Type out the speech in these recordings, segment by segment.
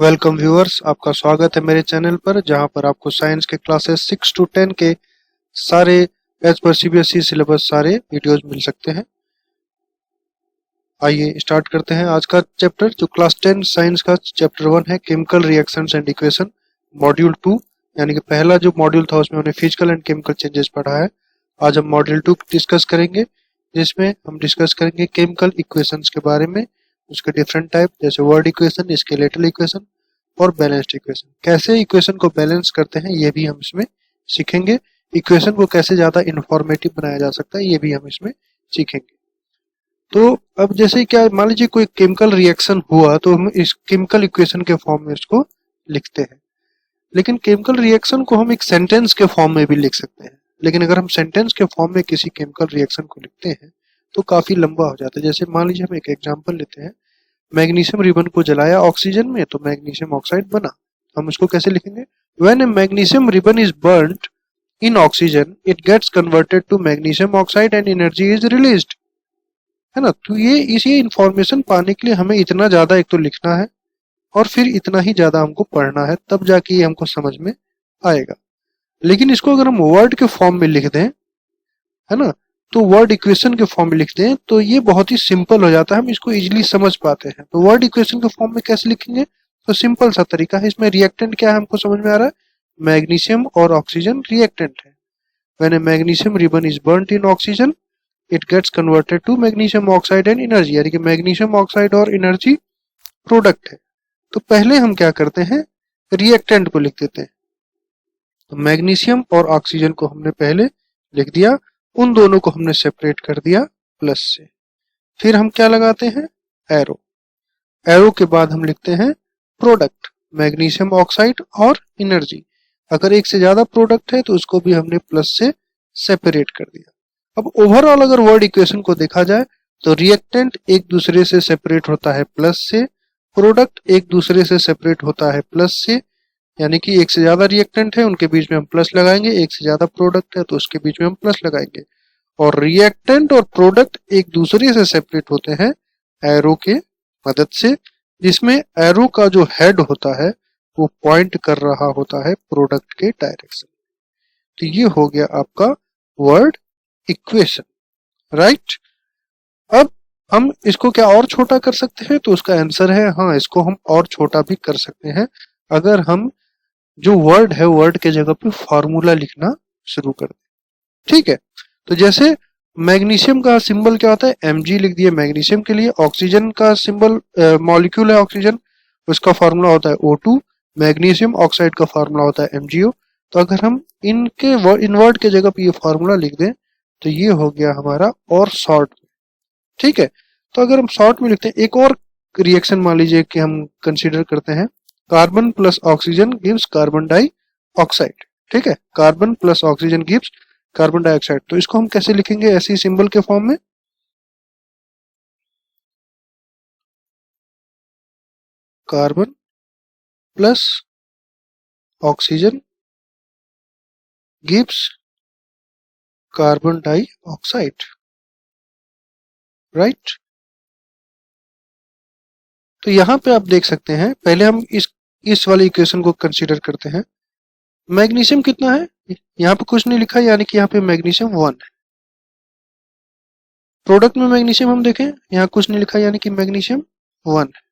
Welcome viewers, आपका स्वागत है मेरे चैनल पर जहां पर आपको साइंस के क्लासेस 6 to 10 के सारे एज पर सीबीएसई सिलेबस सारे वीडियोस मिल सकते हैं। आइए स्टार्ट करते हैं आज का चैप्टर जो क्लास 10 साइंस का चैप्टर 1 है, chemical reactions and equation, module 2। यानी कि पहला जो मॉड्यूल था उसमें हमने फिजिकल एंड केमिकल चेंजेस पढ़ा है। आज हम मॉड्यूल 2 डिस्कस करेंगे, जिसमें हम डिस्कस करेंगे केमिकल इक्वेशंस के बारे में, उसके डिफरेंट टाइप जैसे वर्ड इक्वेशन, स्केलेटल इक्वेशन और बैलेंस्ड इक्वेशन। कैसे इक्वेशन को बैलेंस करते हैं ये भी हम इसमें सीखेंगे। इक्वेशन को कैसे ज्यादा इंफॉर्मेटिव बनाया जा सकता है ये भी हम इसमें सीखेंगे। तो अब जैसे क्या मान लीजिए कोई केमिकल रिएक्शन हुआ तो हम इस केमिकल इक्वेशन के फॉर्म में इसको लिखते हैं, लेकिन केमिकल रिएक्शन को हम एक सेंटेंस के फॉर्म में भी लिख सकते हैं। लेकिन अगर हम सेंटेंस के फॉर्म में किसी केमिकल रिएक्शन को लिखते हैं तो काफी लंबा हो जाता है। जैसे मान लीजिए हम एक एग्जांपल लेते हैं, मैग्नीशियम रिबन को जलाया ऑक्सीजन में तो मैग्नीशियम ऑक्साइड बना। हम उसको कैसे लिखेंगे? When a magnesium ribbon is burned in oxygen it gets converted to magnesium oxide and energy is released. है ना? तो ये इसी इंफॉर्मेशन पाने के लिए हमें इतना ज्यादा एक तो लिखना है और फिर इतना ही ज्यादा हमको पढ़ना है, तब जाके ये हमको समझ में आएगा। लेकिन इसको अगर हम वर्ड के फॉर्म में लिख दें, है ना, तो वर्ड इक्वेशन के फॉर्म में लिखते हैं तो ये बहुत ही सिंपल हो जाता है, हम इसको इजीली समझ पाते हैं। तो वर्ड इक्वेशन के फॉर्म में कैसे लिखेंगे? तो सिंपल सा तरीका है। इसमें रिएक्टेंट क्या है हमको समझ में आ रहा है, मैग्नीशियम और ऑक्सीजन रिएक्टेंट है। When a magnesium ribbon is burned in oxygen it gets converted to magnesium oxide and energy, यानी कि मैग्नीशियम ऑक्साइड और एनर्जी प्रोडक्ट है। तो पहले हम क्या करते हैं, रिएक्टेंट को लिख देते हैं। तो मैग्नीशियम और ऑक्सीजन को हमने पहले लिख दिया, उन दोनों को हमने सेपरेट कर दिया प्लस से। फिर हम क्या लगाते हैं, एरो। एरो के बाद हम लिखते हैं प्रोडक्ट, मैग्नीशियम ऑक्साइड और एनर्जी। अगर एक से ज्यादा प्रोडक्ट है तो उसको भी हमने प्लस से सेपरेट कर दिया। अब ओवरऑल अगर वर्ड इक्वेशन को देखा जाए तो रिएक्टेंट एक दूसरे से सेपरेट होता है प्लस से, प्रोडक्ट एक दूसरे से सेपरेट होता है प्लस से, यानी कि एक से ज्यादा रिएक्टेंट है उनके बीच में हम प्लस लगाएंगे, एक से ज्यादा प्रोडक्ट है तो उसके बीच में हम प्लस लगाएंगे। और रिएक्टेंट और प्रोडक्ट एक दूसरे से सेपरेट होते हैं एरो के मदद से, जिसमें एरो का जो हेड होता है वो पॉइंट कर रहा होता है प्रोडक्ट के डायरेक्शन। तो ये हो गया आपका वर्ड इक्वेशन, राइट। अब हम इसको क्या और छोटा कर सकते हैं? तो उसका आंसर है हाँ, इसको हम और छोटा भी कर सकते हैं अगर हम जो वर्ड है वर्ड के जगह पे फॉर्मूला लिखना शुरू कर दें। ठीक है, तो जैसे मैग्नीशियम का सिंबल क्या होता है, Mg लिख दिए मैग्नीशियम के लिए। ऑक्सीजन का सिंबल मॉलिक्यूल है ऑक्सीजन, उसका फॉर्मूला होता है O2। मैग्नीशियम ऑक्साइड का फॉर्मूला होता है MgO। तो अगर हम इनके इन वर्ड के जगह पे ये फॉर्मूला लिख दें तो ये हो गया हमारा और शॉर्ट में। ठीक है, तो अगर हम शॉर्ट में लिखते हैं एक और रिएक्शन मान लीजिए कि हम कंसीडर करते हैं, carbon plus oxygen gives carbon dioxide. ठीक है, carbon plus oxygen gives carbon dioxide. तो इसको हम कैसे लिखेंगे ऐसे सिंबल के फॉर्म में? Carbon plus oxygen gives carbon dioxide, right. तो यहां पे आप देख सकते हैं, पहले हम इस वाले इक्वेशन को कंसीडर करते हैं। मैग्नीशियम कितना है, यहाँ पे कुछ नहीं लिखा, यानी कि यहाँ पे मैग्नीशियम 1 है। प्रोडक्ट में मैग्नीशियम हम देखें, यहाँ कुछ नहीं लिखा, यानी कि मैग्नीशियम 1 है।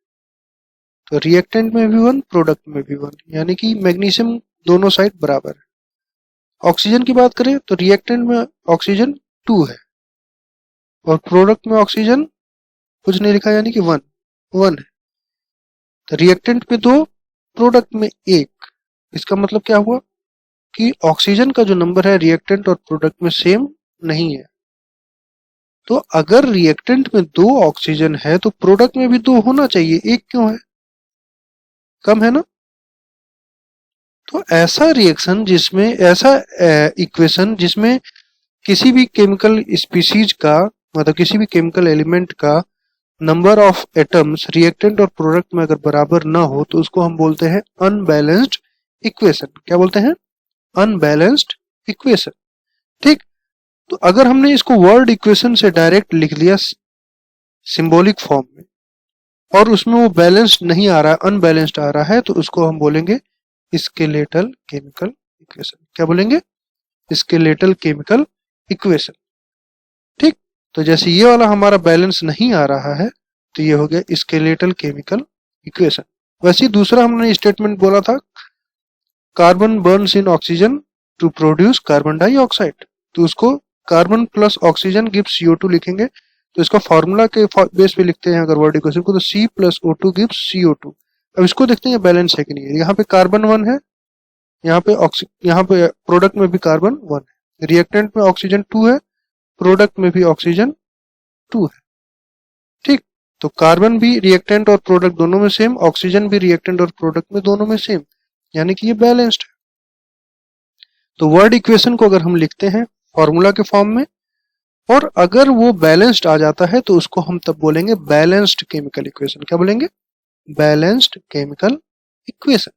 तो रिएक्टेंट में भी 1, प्रोडक्ट में भी 1, यानी कि मैग्नीशियम दोनों साइड बराबर है। ऑक्सीजन की बात करें तो रिएक्टेंट में ऑक्सीजन 2 है और प्रोडक्ट में ऑक्सीजन कुछ नहीं लिखा, यानी कि 1 है। तो रिएक्टेंट में 2, प्रोडक्ट में 1। इसका मतलब क्या हुआ कि ऑक्सीजन का जो नंबर है रिएक्टेंट और प्रोडक्ट में सेम नहीं है। तो अगर रिएक्टेंट में 2 ऑक्सीजन है तो प्रोडक्ट में भी 2 होना चाहिए, 1 क्यों है? कम है ना? तो ऐसा रिएक्शन जिसमें ऐसा इक्वेशन जिसमें किसी भी केमिकल स्पीसीज का, मतलब किसी भी केमिकल एलिमेंट का नंबर ऑफ एटम्स रिएक्टेंट और प्रोडक्ट में अगर बराबर ना हो तो उसको हम बोलते हैं अनबैलेंस्ड इक्वेशन। क्या बोलते हैं? Unbalanced equation. ठीक, तो अगर हमने इसको वर्ड इक्वेशन से डायरेक्ट लिख लिया सिंबॉलिक फॉर्म में और उसमें वो बैलेंस्ड नहीं आ रहा है, अनबैलेंस्ड आ रहा है, तो उसको हम बोलेंगे स्केलेटल केमिकल इक्वेशन। क्या बोलेंगे? Skeletal chemical equation. ठीक, तो जैसे ये वाला हमारा बैलेंस नहीं आ रहा है तो ये हो गया स्केलेटल केमिकल इक्वेशन। वैसे ही दूसरा हमने स्टेटमेंट बोला था, carbon burns in oxygen to produce carbon dioxide, तो उसको carbon plus oxygen gives CO2 लिखेंगे। तो इसका फॉर्मूला के बेस पे लिखते हैं अगर वर्ड इक्वेशन को, तो C plus O2 gives CO2। अब इसको देखते हैं बैलेंस है कि नहीं है। यहाँ पे कार्बन 1 है, यहाँ पे प्रोडक्ट में भी कार्बन 1 है, रिएक्टेंट में ऑक्सीजन 2 है, प्रोडक्ट में भी ऑक्सीजन 2 है। ठीक, तो कार्बन भी रिएक्टेंट और प्रोडक्ट दोनों में सेम, ऑक्सीजन भी रिएक्टेंट और प्रोडक्ट में दोनों में सेम, यानी कि ये बैलेंस्ड है। तो वर्ड इक्वेशन को अगर हम लिखते हैं फॉर्मूला के फॉर्म में, और अगर वो बैलेंस्ड आ जाता है तो उसको हम तब बोलेंगे बैलेंस्ड केमिकल इक्वेशन। क्या बोलेंगे? Balanced chemical equation.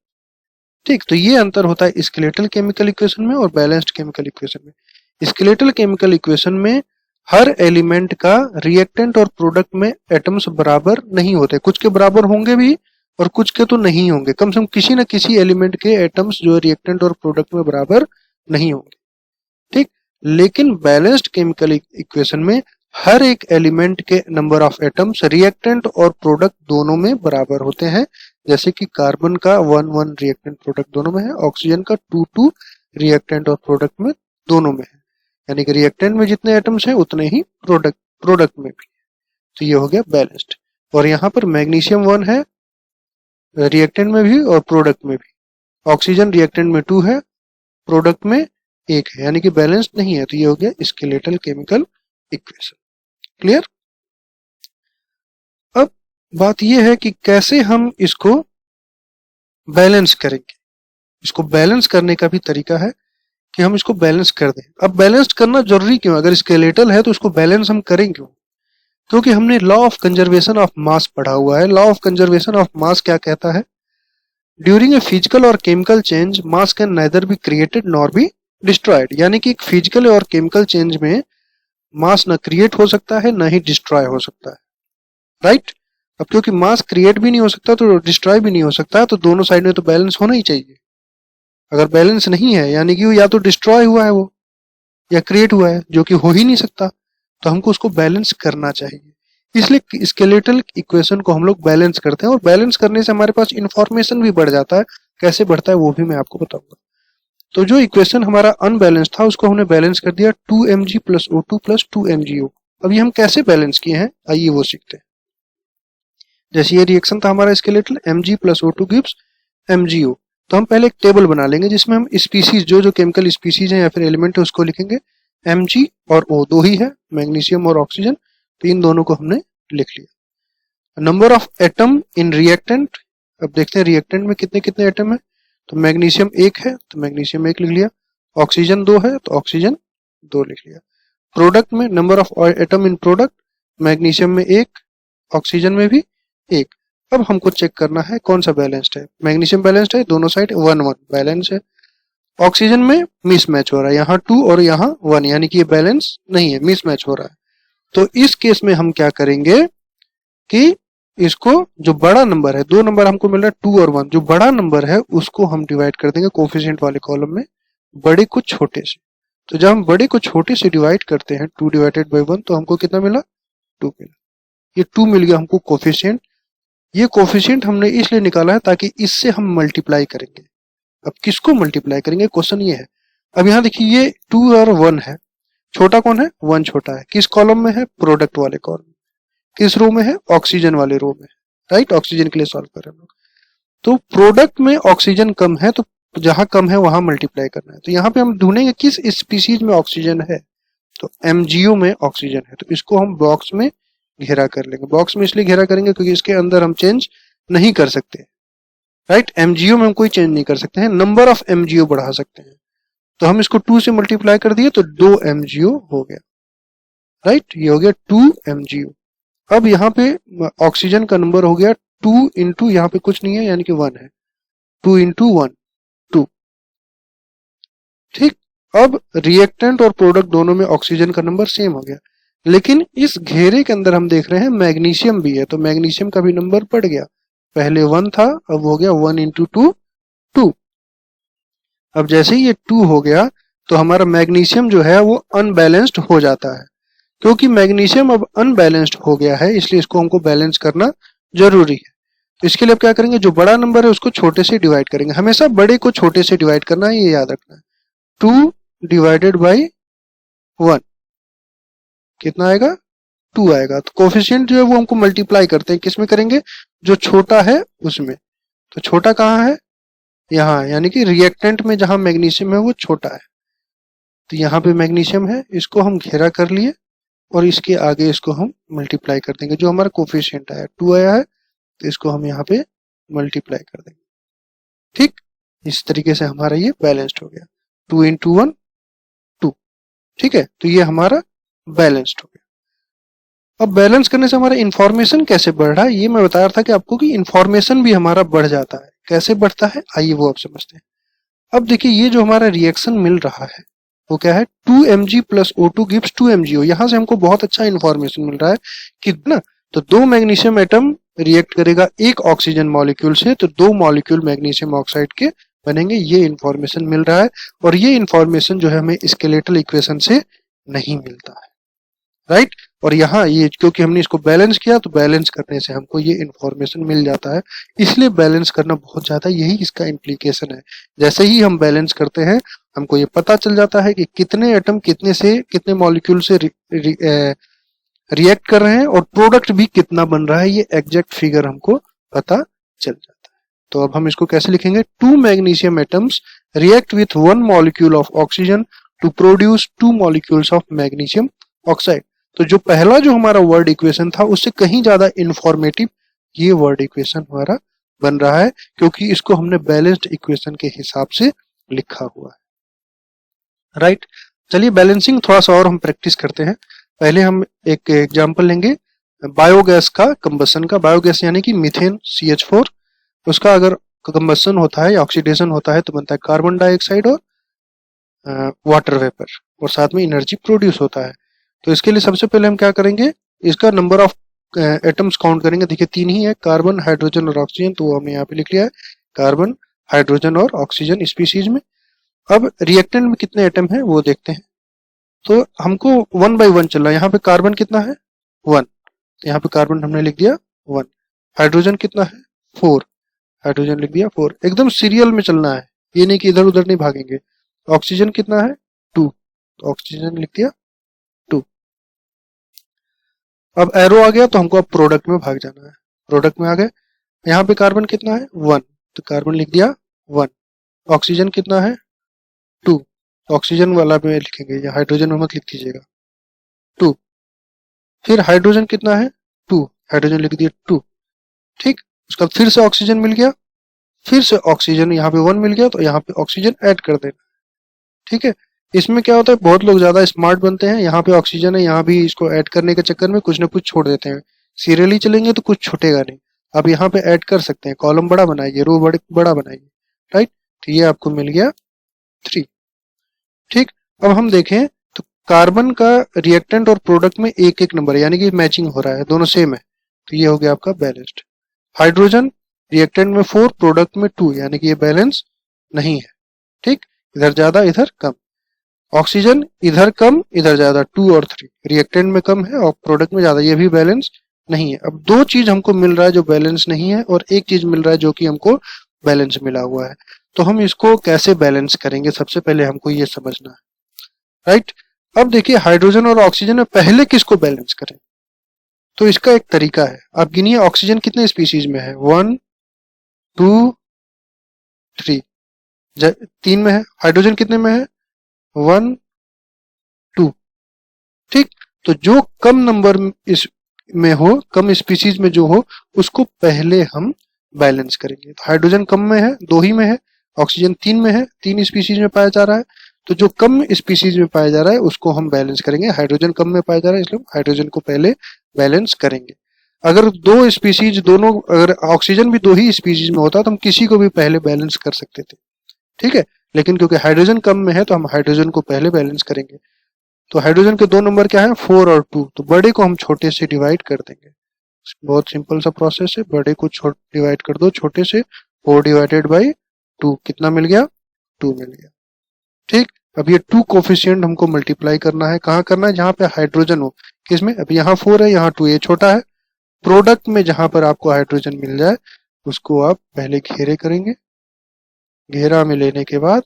ठीक, तो ये अंतर होता है स्केलेटल केमिकल इक्वेशन में और बैलेंस्ड केमिकल इक्वेशन में। स्केलेटल केमिकल इक्वेशन में हर एलिमेंट का रिएक्टेंट और प्रोडक्ट में एटम्स बराबर नहीं होते, कुछ के बराबर होंगे भी और कुछ के तो नहीं होंगे, कम से कम किसी न किसी एलिमेंट के एटम्स जो रिएक्टेंट और प्रोडक्ट में बराबर नहीं होंगे। ठीक, लेकिन बैलेंस्ड केमिकल इक्वेशन में हर एक एलिमेंट के नंबर ऑफ एटम्स रिएक्टेंट और प्रोडक्ट दोनों में बराबर होते हैं। जैसे कि कार्बन का 1 रिएक्टेंट प्रोडक्ट दोनों में है, ऑक्सीजन का 2 रिएक्टेंट और प्रोडक्ट में दोनों में है, यानी कि रिएक्टेंट में जितने एटम्स हैं उतने ही प्रोडक्ट में भी। तो ये हो गया बैलेंस्ड। और यहाँ पर मैग्नीशियम 1 है रिएक्टेंट में भी और प्रोडक्ट में भी, ऑक्सीजन रिएक्टेंट में 2 है, प्रोडक्ट में 1 है, यानी कि बैलेंस्ड नहीं है। तो ये हो गया स्केलेटल केमिकल इक्वेशन। क्लियर? अब बात यह है कि कैसे हम इसको बैलेंस करेंगे। इसको बैलेंस करने का भी तरीका है कि हम इसको बैलेंस कर दें। अब बैलेंस करना जरूरी क्यों? अगर स्केलेटल है तो उसको बैलेंस हम करें क्यों? क्योंकि हमने law of conservation of mass पढ़ा हुआ है। Law of conservation of mass क्या कहता है? ड्यूरिंग ए फिजिकल और chemical change mass can neither be created nor be destroyed, यानी कि एक फिजिकल और केमिकल चेंज में मास न क्रिएट हो सकता है न ही डिस्ट्रॉय हो सकता है। राइट? अब क्योंकि मास क्रिएट भी नहीं हो सकता तो डिस्ट्रॉय भी नहीं हो सकता, तो दोनों साइड में तो बैलेंस होना ही चाहिए। अगर बैलेंस नहीं है यानी कि वो या तो डिस्ट्रॉय हुआ है वो या क्रिएट हुआ है, जो कि हो ही नहीं सकता, तो हमको उसको बैलेंस करना चाहिए। इसलिए स्केलेटल इक्वेशन को हम लोग बैलेंस करते हैं, और बैलेंस करने से हमारे पास इंफॉर्मेशन भी बढ़ जाता है। कैसे बढ़ता है वो भी मैं आपको बताऊंगा। तो जो इक्वेशन हमारा अनबैलेंस था उसको हमने बैलेंस कर दिया 2mg plus O2 plus 2mgO। अब ये हम कैसे बैलेंस किए हैं आइए वो सीखते हैं। जैसे ये रिएक्शन था हमारा skeletal, Mg plus O2 gives MgO। तो हम पहले एक टेबल बना लेंगे जिसमें हम स्पीसीज जो केमिकल स्पीसीज है या फिर एलिमेंट है उसको लिखेंगे। Mg और O दो ही है, मैग्नीशियम और ऑक्सीजन, तो इन दोनों को हमने लिख लिया। Number of atom in reactant, अब देखते हैं रिएक्टेंट में कितने कितने एटम है। तो मैग्नीशियम 1 है तो मैग्नीशियम 1 लिख लिया, ऑक्सीजन 2 है तो ऑक्सीजन 2 लिख लिया। प्रोडक्ट में number of atom in product, magnesium में 1, ऑक्सीजन में भी 1। अब हमको चेक करना है कौन सा बैलेंस्ड है। मैग्नीशियम बैलेंस्ड है, दोनों साइड 1 बैलेंस है। ऑक्सीजन में मिसमैच हो रहा है, यहाँ 2 और यहाँ 1, यानी कि ये बैलेंस नहीं है, मिसमैच हो रहा है। तो इस केस में हम क्या करेंगे कि इसको जो बड़ा नंबर है, 2 नंबर हमको मिल रहा है 2 और 1, जो बड़ा नंबर है उसको हम डिवाइड कर देंगे कोफिशिएंट वाले कॉलम में बड़े को छोटे से। तो जब हम बड़े को छोटे से डिवाइड करते हैं 2 डिवाइडेड बाई 1 तो हमको कितना मिला? 2 मिला। ये 2 मिल गया हमको कोफिशिएंट। ये कोफिशिएंट हमने इसलिए निकाला है ताकि इससे हम मल्टीप्लाई करेंगे। अब किसको मल्टीप्लाई करेंगे क्वेश्चन ये है। अब यहाँ देखिए ये 2 और 1 है, छोटा कौन है? 1 छोटा है। किस कॉलम में है? प्रोडक्ट वाले कॉलम। किस रो में है? ऑक्सीजन वाले रो में। राइट, ऑक्सीजन के लिए सॉल्व कर रहे हैं हम लोग। तो प्रोडक्ट में ऑक्सीजन कम है तो जहां कम है वहां मल्टीप्लाई करना है। तो यहाँ पे हम ढूंढेंगे किस स्पीसीज में ऑक्सीजन है, तो MgO में ऑक्सीजन है, तो इसको हम बॉक्स में घेरा कर लेंगे। बॉक्स में इसलिए घेरा करेंगे क्योंकि इसके अंदर हम चेंज नहीं कर सकते। राइट, MgO में हम कोई चेंज नहीं कर सकते हैं, नंबर ऑफ MgO बढ़ा सकते हैं। तो हम इसको 2 से मल्टीप्लाई कर दिए तो 2 MgO हो गया। राइट, ये हो गया 2 MgO। अब यहाँ पे ऑक्सीजन का नंबर हो गया 2 इंटू, यहाँ पे कुछ नहीं है यानी कि 1 है, 2 इंटू 1 2। ठीक, अब रिएक्टेंट और प्रोडक्ट दोनों में ऑक्सीजन का नंबर सेम हो गया, लेकिन इस घेरे के अंदर हम देख रहे हैं मैग्नीशियम भी है, तो मैग्नीशियम का भी नंबर बढ़ गया। पहले 1 था, अब हो गया 1 इंटू 2 2। अब जैसे ही ये 2 हो गया तो हमारा मैग्नीशियम जो है वो अनबैलेंस्ड हो जाता है। क्योंकि मैग्नीशियम अब अनबैलेंस्ड हो गया है इसलिए इसको हमको बैलेंस करना जरूरी है। तो इसके लिए अब क्या करेंगे, जो बड़ा नंबर है उसको छोटे से डिवाइड करेंगे। हमेशा बड़े को छोटे से डिवाइड करना है, ये याद रखना है। 2 डिवाइडेड बाई 1 कितना आएगा, 2 आएगा। तो कोफिशिएंट जो है वो हमको मल्टीप्लाई करते हैं, किसमें करेंगे, जो छोटा है उसमें। तो छोटा कहाँ है, यहाँ, यानी कि रिएक्टेंट में जहां मैग्नीशियम है वो छोटा है। तो यहाँ पे मैग्नीशियम है, इसको हम घेरा कर लिए और इसके आगे इसको हम मल्टीप्लाई कर देंगे। जो हमारा कोफिशिएंट आया 2 आया है, तो इसको हम यहाँ पे मल्टीप्लाई कर देंगे। ठीक, इस तरीके से हमारा ये बैलेंस्ड हो गया। 2 इंटू 1 2। ठीक है, तो ये हमारा बैलेंस्ड हो गया। अब बैलेंस करने से हमारा इंफॉर्मेशन कैसे बढ़ रहा है, ये मैं बता रहा था कि आपको कि इंफॉर्मेशन भी हमारा बढ़ जाता है। कैसे बढ़ता है, आइए वो आप समझते हैं। अब देखिए, ये जो हमारा रिएक्शन मिल रहा है वो क्या है, 2 mg plus O2 gives 2 MgO। यहाँ से हमको बहुत अच्छा इंफॉर्मेशन मिल रहा है कि ना, तो 2 मैग्नीशियम एटम रिएक्ट करेगा एक ऑक्सीजन मॉलिक्यूल से, तो 2 मॉलिक्यूल मैग्नीशियम ऑक्साइड के बनेंगे। ये इंफॉर्मेशन मिल रहा है और ये इंफॉर्मेशन जो है हमें स्केलेटल इक्वेशन से नहीं मिलता है, राइट। और यहाँ ये क्योंकि हमने इसको बैलेंस किया, तो बैलेंस करने से हमको ये इंफॉर्मेशन मिल जाता है। इसलिए बैलेंस करना बहुत ज्यादा, यही इसका इम्प्लीकेशन है। जैसे ही हम बैलेंस करते हैं हमको ये पता चल जाता है कि कितने एटम कितने से कितने मॉलिक्यूल से रिएक्ट कर रहे हैं और प्रोडक्ट भी कितना बन रहा है, ये एग्जैक्ट फिगर हमको पता चल जाता है। तो अब हम इसको कैसे लिखेंगे, 2 magnesium atoms react with 1 molecule of oxygen to produce 2 molecules of magnesium oxide. तो जो पहला जो हमारा वर्ड इक्वेशन था उससे कहीं ज्यादा इंफॉर्मेटिव ये वर्ड इक्वेशन हमारा बन रहा है, क्योंकि इसको हमने बैलेंस्ड इक्वेशन के हिसाब से लिखा हुआ है, राइट। चलिए बैलेंसिंग थोड़ा सा और हम प्रैक्टिस करते हैं। पहले हम एक एग्जांपल लेंगे बायोगैस का, कंबसन का। बायोगैस यानी कि मीथेन CH4, उसका अगर कंबसन होता है या ऑक्सीडेशन होता है तो बनता है कार्बन डाइऑक्साइड और वाटर वेपर, और साथ में एनर्जी प्रोड्यूस होता है। तो इसके लिए सबसे पहले हम क्या करेंगे, इसका नंबर ऑफ एटम्स काउंट करेंगे। देखिए 3 ही है, कार्बन, हाइड्रोजन और ऑक्सीजन, तो वो हमने यहाँ पे लिख लिया है, कार्बन, हाइड्रोजन और ऑक्सीजन स्पीशीज में। अब रिएक्टेंट में कितने एटम है वो देखते हैं। तो हमको 1 बाई 1 चल रहा है। यहाँ पे कार्बन कितना है, 1, यहाँ पे कार्बन हमने लिख दिया 1। हाइड्रोजन कितना है, 4, हाइड्रोजन लिख दिया 4। एकदम सीरियल में चलना है, ये नहीं कि इधर उधर नहीं भागेंगे। ऑक्सीजन कितना है, 2, तो ऑक्सीजन लिख दिया 2। अब एरो आ गया तो हमको अब प्रोडक्ट में भाग जाना है। प्रोडक्ट में आ गए, यहाँ पे कार्बन कितना है, 1, तो कार्बन लिख दिया 1। ऑक्सीजन कितना है, 2, ऑक्सीजन वाला में लिखेंगे, या हाइड्रोजन में मत लिख दीजिएगा, 2। फिर हाइड्रोजन कितना है, 2, हाइड्रोजन लिख दिया 2। ठीक, उसका फिर से ऑक्सीजन मिल गया, फिर से ऑक्सीजन यहाँ पे 1 मिल गया, तो यहाँ पे ऑक्सीजन ऐड कर देना। ठीक है, इसमें क्या होता है, बहुत लोग ज्यादा स्मार्ट बनते हैं, यहाँ पे ऑक्सीजन है, यहाँ भी इसको ऐड करने के चक्कर में कुछ ना कुछ छोड़ देते हैं। सीरियली चलेंगे तो कुछ छूटेगा नहीं। अब यहाँ पे ऐड कर सकते हैं, कॉलम बड़ा बनाइए, रो बड़ा बनाइए, राइट। तो ये आपको मिल गया 3। ठीक, अब हम देखें तो कार्बन का रिएक्टेंट और प्रोडक्ट में एक एक नंबर है, यानी कि मैचिंग हो रहा है, दोनों सेम है, तो ये हो गया आपका बैलेंस्ड। हाइड्रोजन रिएक्टेंट में 4, प्रोडक्ट में 2, यानी कि ये बैलेंस नहीं है। ठीक, इधर ज्यादा इधर कम। ऑक्सीजन इधर कम इधर ज्यादा, 2 और 3, रिएक्टेंट में कम है और प्रोडक्ट में ज्यादा, ये भी बैलेंस नहीं है। अब 2 चीज हमको मिल रहा है जो बैलेंस नहीं है, और एक चीज मिल रहा है जो कि हमको बैलेंस मिला हुआ है। तो हम इसको कैसे बैलेंस करेंगे, सबसे पहले हमको ये समझना है, राइट। अब देखिए हाइड्रोजन और ऑक्सीजन में पहले किसको बैलेंस करें, तो इसका एक तरीका है। आप गिनिए ऑक्सीजन कितने स्पीशीज में है, 1 2 3, 3 में है। हाइड्रोजन कितने में है, 1 2। ठीक, तो जो कम नंबर इस में हो, कम स्पीशीज में जो हो, उसको पहले हम बैलेंस करेंगे। तो हाइड्रोजन कम में है, 2 ही में है। ऑक्सीजन 3 में है, 3 स्पीशीज में पाया जा रहा है। तो जो कम स्पीशीज में पाया जा रहा है उसको हम बैलेंस करेंगे। हाइड्रोजन कम में पाया जा रहा है, इसलिए हाइड्रोजन को पहले बैलेंस करेंगे। अगर 2 स्पीशीज दोनों, अगर ऑक्सीजन भी 2 ही स्पीशीज में होता तो हम किसी को भी पहले बैलेंस कर सकते थे। ठीक है, लेकिन क्योंकि हाइड्रोजन कम में है तो हम हाइड्रोजन को पहले बैलेंस करेंगे। तो हाइड्रोजन के दो नंबर क्या है, 4 और 2, तो बड़े को हम छोटे से डिवाइड कर देंगे। बहुत सिंपल सा प्रोसेस है, बड़े को डिवाइड कर दो छोटे से, 4 डिवाइडेड बाई 2 कितना मिल गया, 2 मिल गया। ठीक, अब ये 2 कोफिशिएंट हमको मल्टीप्लाई करना है, कहाँ करना है, जहां पे हाइड्रोजन हो। किसमें, अब यहाँ 4 है, यहाँ 2, ये छोटा है। प्रोडक्ट में जहां पर आपको हाइड्रोजन मिल जाए उसको आप पहले घेरे करेंगे, घेरा में लेने के बाद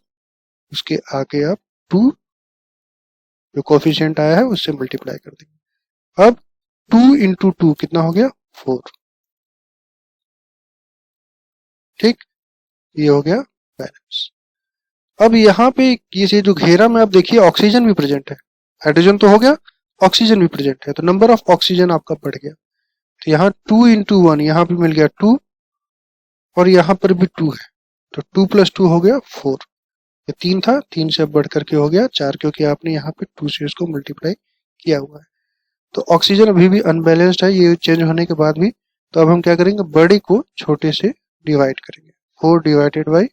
उसके आगे आप 2 जो कोफिशिएंट आया है उससे मल्टीप्लाई कर देंगे। अब 2 इंटू 2 कितना हो गया, 4। ठीक, ये हो गया बैलेंस। अब यहाँ पे ये जो घेरा में आप देखिए ऑक्सीजन भी प्रेजेंट है, हाइड्रोजन तो हो गया, ऑक्सीजन भी प्रेजेंट है, तो नंबर ऑफ ऑक्सीजन आपका बढ़ गया। तो यहाँ 2 इंटू 1, यहाँ पे मिल गया 2 और यहाँ पर भी 2 है, तो 2 प्लस 2 हो गया 4। ये 3 था, 3 से अब बढ़ करके हो गया 4, क्योंकि आपने यहाँ पे 2 से इसको मल्टीप्लाई किया हुआ है। तो ऑक्सीजन अभी भी अनबैलेंस्ड है ये चेंज होने के बाद भी। तो अब हम क्या करेंगे, बड़े को छोटे से डिवाइड करेंगे, 4 डिवाइडेड बाई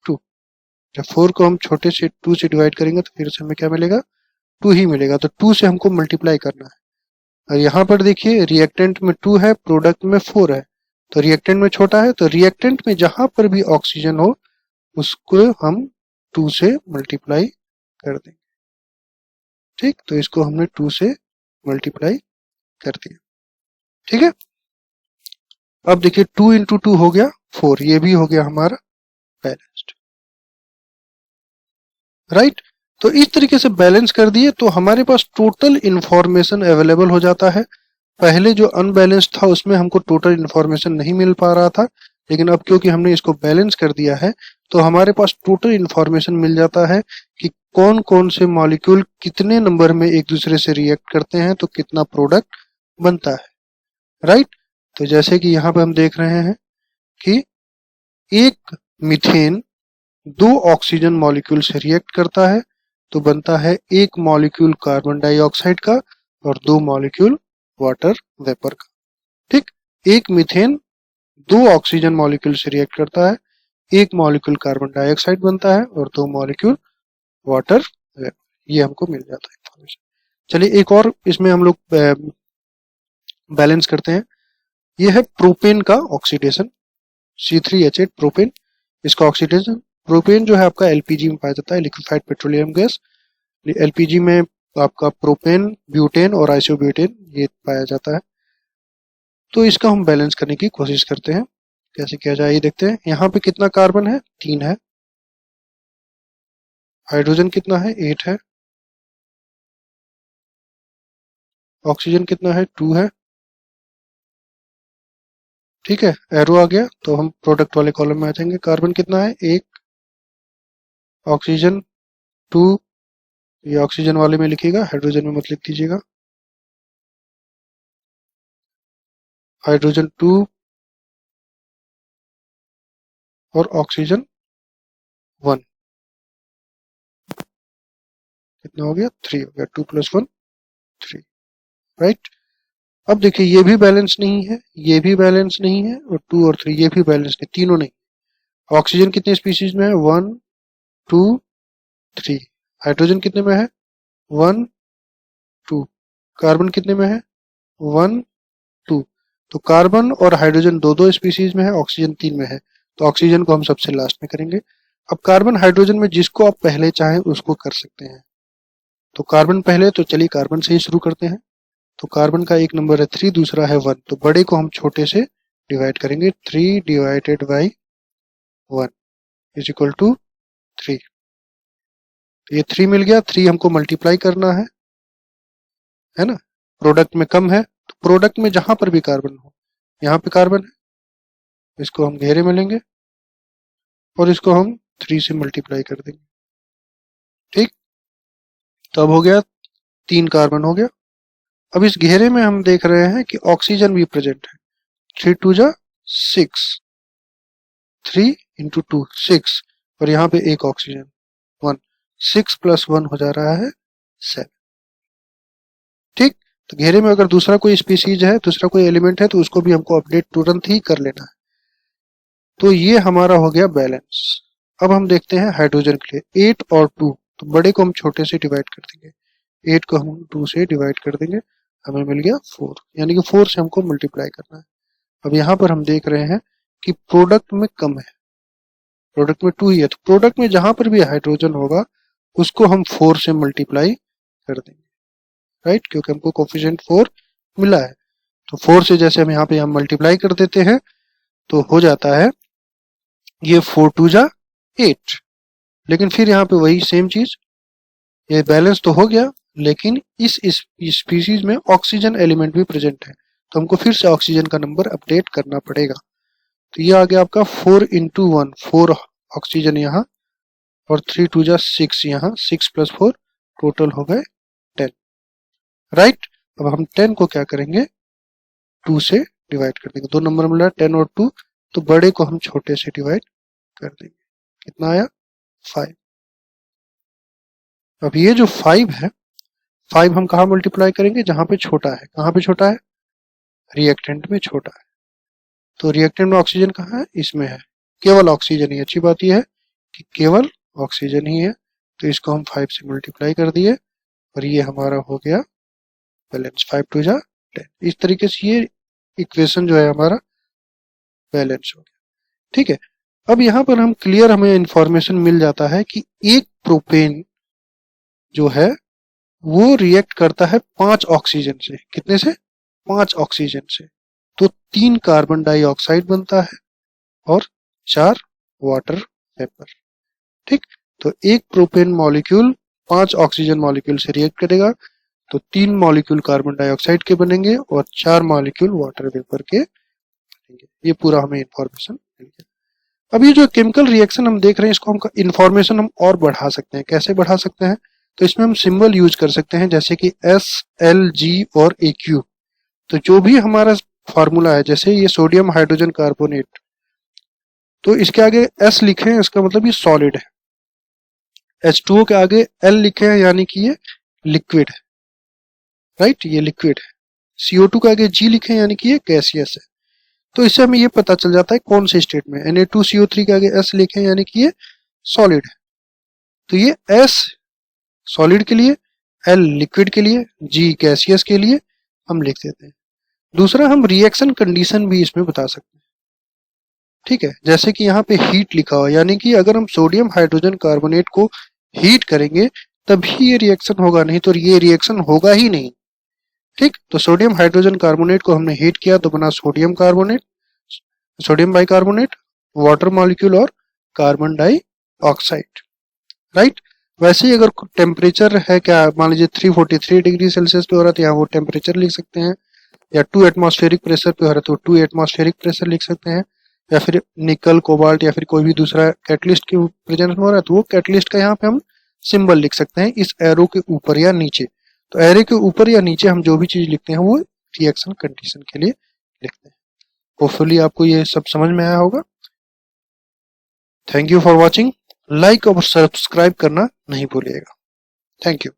2। जब 4 को हम छोटे से 2 से डिवाइड करेंगे तो फिर से हमें क्या मिलेगा, 2 ही मिलेगा। तो 2 से हमको मल्टीप्लाई करना है। और यहाँ पर देखिए रिएक्टेंट में 2 है, प्रोडक्ट में 4 है, तो रिएक्टेंट में छोटा है, तो रिएक्टेंट में जहां पर भी ऑक्सीजन हो उसको हम 2 से मल्टीप्लाई कर देंगे। ठीक, तो इसको हमने 2 से मल्टीप्लाई कर दिया। ठीक है, अब देखिए 2 इंटू 2 हो गया 4, ये भी हो गया हमारा बैलेंस्ड। राइट, तो इस तरीके से बैलेंस कर दिए तो हमारे पास टोटल इंफॉर्मेशन अवेलेबल हो जाता है। पहले जो अनबैलेंस्ड था उसमें हमको टोटल इंफॉर्मेशन नहीं मिल पा रहा था, लेकिन अब क्योंकि हमने इसको बैलेंस कर दिया है तो हमारे पास टोटल इंफॉर्मेशन मिल जाता है कि कौन कौन से मॉलिक्यूल कितने नंबर में एक दूसरे से रिएक्ट करते हैं तो कितना प्रोडक्ट बनता है। राइट, तो जैसे कि यहाँ पे हम देख रहे हैं कि एक मीथेन 2 ऑक्सीजन मॉलिक्यूल से रिएक्ट करता है तो बनता है एक मॉलिक्यूल कार्बन डाइऑक्साइड का और 2 मॉलिक्यूल वाटर वेपर का। ठीक, एक मीथेन 2 ऑक्सीजन मॉलिक्यूल से रिएक्ट करता है, एक मॉलिक्यूल कार्बन डाइऑक्साइड बनता है और 2 मॉलिक्यूल वाटर वेपर, ये हमको मिल जाता है इंफॉर्मेशन। चलिए एक और इसमें हम लोग बैलेंस करते हैं। ये है प्रोपेन का ऑक्सीडेशन, C3H8 प्रोपेन, इसका ऑक्सीडेशन। प्रोपेन जो है आपका एलपीजी में पाया जाता है, लिक्विफाइड पेट्रोलियम गैस। एलपीजी में आपका प्रोपेन, ब्यूटेन और आइसोब्यूटेन ये पाया जाता है। तो इसका हम बैलेंस करने की कोशिश करते हैं, कैसे किया जाए ये देखते हैं। यहाँ पे कितना कार्बन है, 3 है। हाइड्रोजन कितना है, 8 है। ऑक्सीजन कितना है, 2 है। ठीक है, एरो आ गया तो हम प्रोडक्ट वाले कॉलम में आ जाएंगे। कार्बन कितना है, 1। ऑक्सीजन 2, ये ऑक्सीजन वाले में लिखिएगा, हाइड्रोजन में मत लिख दीजिएगा। हाइड्रोजन 2 और ऑक्सीजन 1, कितना हो गया, 3 हो गया। 2 + 1 3। राइट, अब देखिए ये भी बैलेंस नहीं है, ये भी बैलेंस नहीं है, और 2 और 3 ये भी बैलेंस नहीं, तीनों नहीं। ऑक्सीजन कितने स्पीशीज में है, 1 2 3। हाइड्रोजन कितने में है, 1 2। कार्बन कितने में है, 1 2। तो कार्बन और हाइड्रोजन दो दो स्पीशीज में है, ऑक्सीजन 3 में है, तो ऑक्सीजन को हम सबसे लास्ट में करेंगे। अब कार्बन हाइड्रोजन में जिसको आप पहले चाहें उसको कर सकते हैं। तो कार्बन पहले, तो चलिए कार्बन से ही शुरू करते हैं। तो कार्बन का एक नंबर है 3, दूसरा है 1, तो बड़े को हम छोटे से डिवाइड करेंगे। 3 divided by 1 is equal to 3। तो ये 3 मिल गया, 3 हमको मल्टीप्लाई करना है ना। प्रोडक्ट में कम है, तो प्रोडक्ट में जहां पर भी कार्बन हो, यहाँ पे कार्बन है, इसको हम घेरे में लेंगे और इसको हम 3 से मल्टीप्लाई कर देंगे। ठीक, तो अब हो गया 3 कार्बन हो गया। अब इस घेरे में हम देख रहे हैं कि ऑक्सीजन भी प्रेजेंट है। 3 2 जा 6, 3 इंटू 2 6, और यहाँ पे एक ऑक्सीजन 1, 6 + 1 हो जा रहा है 7। ठीक, तो घेरे में अगर दूसरा कोई स्पीसीज है, दूसरा कोई एलिमेंट है, तो उसको भी हमको अपडेट तुरंत ही कर लेना है। तो ये हमारा हो गया बैलेंस। अब हम देखते हैं हाइड्रोजन के लिए 8 और 2, तो बड़े को हम छोटे से डिवाइड कर देंगे। 8 को हम 2 से डिवाइड कर देंगे, हमें मिल गया 4, यानी कि 4 से हमको मल्टीप्लाई करना है। अब यहाँ पर हम देख रहे हैं कि प्रोडक्ट में कम है, प्रोडक्ट में 2 ही है, तो प्रोडक्ट में जहां पर भी हाइड्रोजन होगा उसको हम 4 से मल्टीप्लाई कर देंगे, राइट, क्योंकि हमको कोफिशिएंट 4 मिला है। तो 4 से जैसे हम यहाँ पे हम मल्टीप्लाई कर देते हैं तो हो जाता है ये 4 2 जा 8। लेकिन फिर यहाँ पे वही सेम चीज, ये बैलेंस तो हो गया, लेकिन इस स्पीसीज में ऑक्सीजन एलिमेंट भी प्रेजेंट है, तो हमको फिर से ऑक्सीजन का नंबर अपडेट करना पड़ेगा। तो ये आ गया आपका 4 इंटू 1, 4 ऑक्सीजन यहाँ, और 3 2 जा 6 यहाँ, 6 प्लस 4 टोटल हो गए 10, राइट। अब हम 10 को क्या करेंगे, 2 से डिवाइड कर देंगे, दो नंबर मिला 10 और 2, तो बड़े को हम छोटे से डिवाइड कर देंगे, कितना आया 5। अब ये जो 5 है, 5 हम कहा मल्टीप्लाई करेंगे, जहां पे छोटा है, कहां पे छोटा है, रिएक्टेंट में छोटा है। तो रिएक्टेंट में ऑक्सीजन कहाँ है, इसमें है, केवल ऑक्सीजन ही, अच्छी बात यह है कि केवल ऑक्सीजन ही है, तो इसको हम 5 से मल्टीप्लाई कर दिए और ये हमारा हो गया बैलेंस, 5 2 जा 10। इस तरीके से ये इक्वेशन जो है हमारा बैलेंस हो गया, ठीक है। अब यहाँ पर हम क्लियर, हमें इंफॉर्मेशन मिल जाता है कि एक प्रोपेन जो है वो रिएक्ट करता है 5 ऑक्सीजन से, कितने से, 5 ऑक्सीजन से, तो 3 कार्बन डाइऑक्साइड बनता है और 4 वाटर वेपर, ठीक। तो एक प्रोपेन मॉलिक्यूल 5 ऑक्सीजन मॉलिक्यूल से रिएक्ट करेगा, तो 3 मॉलिक्यूल कार्बन डाइऑक्साइड के बनेंगे और 4 मॉलिक्यूल वाटर वेपर के बनेंगे। ये पूरा हमें इंफॉर्मेशन मिल गया। अब ये जो केमिकल रिएक्शन हम देख रहे हैं, इसको हम इंफॉर्मेशन हम और बढ़ा सकते हैं, कैसे बढ़ा सकते हैं, तो इसमें हम सिंबल यूज कर सकते हैं, जैसे कि SLG और AQ। तो जो भी हमारा फार्मूला है, जैसे ये सोडियम हाइड्रोजन कार्बोनेट, तो इसके आगे S लिखे हैं, इसका मतलब ये सॉलिड है। H2O के आगे L लिखे हैं, यानी कि ये लिक्विड है, राइट, ये लिक्विड है। CO2 के आगे G लिखे हैं, यानी कि ये गैसियस है। तो इससे हमें ये पता चल जाता है कौन से स्टेट में। Na2CO3 के आगे S लिखे हैं, यानी कि ये सॉलिड है। तो ये S सॉलिड के लिए, L लिक्विड के लिए, G गैसियस के लिए हम लिख देते हैं। दूसरा, हम रिएक्शन कंडीशन भी इसमें बता सकते हैं, ठीक है, जैसे कि यहाँ पे हीट लिखा हुआ, यानी कि अगर हम सोडियम हाइड्रोजन कार्बोनेट को हीट करेंगे तभी ये रिएक्शन होगा, नहीं तो ये रिएक्शन होगा ही नहीं, ठीक। तो सोडियम हाइड्रोजन कार्बोनेट को हमने हीट किया तो बना sodium carbonate, sodium bicarbonate, water molecule और कार्बन डाइऑक्साइड, राइट। वैसे ही अगर टेम्परेचर है, क्या मान लीजिए 343 डिग्री सेल्सियस पे हो रहा है, तो यहाँ वो टेम्परेचर लिख सकते हैं, या 2 एटमॉस्फेरिक प्रेशर पे हो रहा है तो 2 एटमॉस्फेरिक प्रेशर लिख सकते हैं, या फिर निकल, कोबाल्ट या फिर कोई भी दूसरा कैटलिस्ट के प्रेजेंस में हो रहा है तो वो कैटलिस्ट का यहाँ पे हम सिंबल लिख सकते हैं इस एरो के ऊपर या नीचे। तो एरो के ऊपर या नीचे हम जो भी चीज लिखते हैं वो रिएक्शन कंडीशन के लिए लिखते हैं। होपफुली आपको ये सब समझ में आया होगा। Thank you for watching. Like और सब्सक्राइब करना नहीं भूलिएगा। Thank you.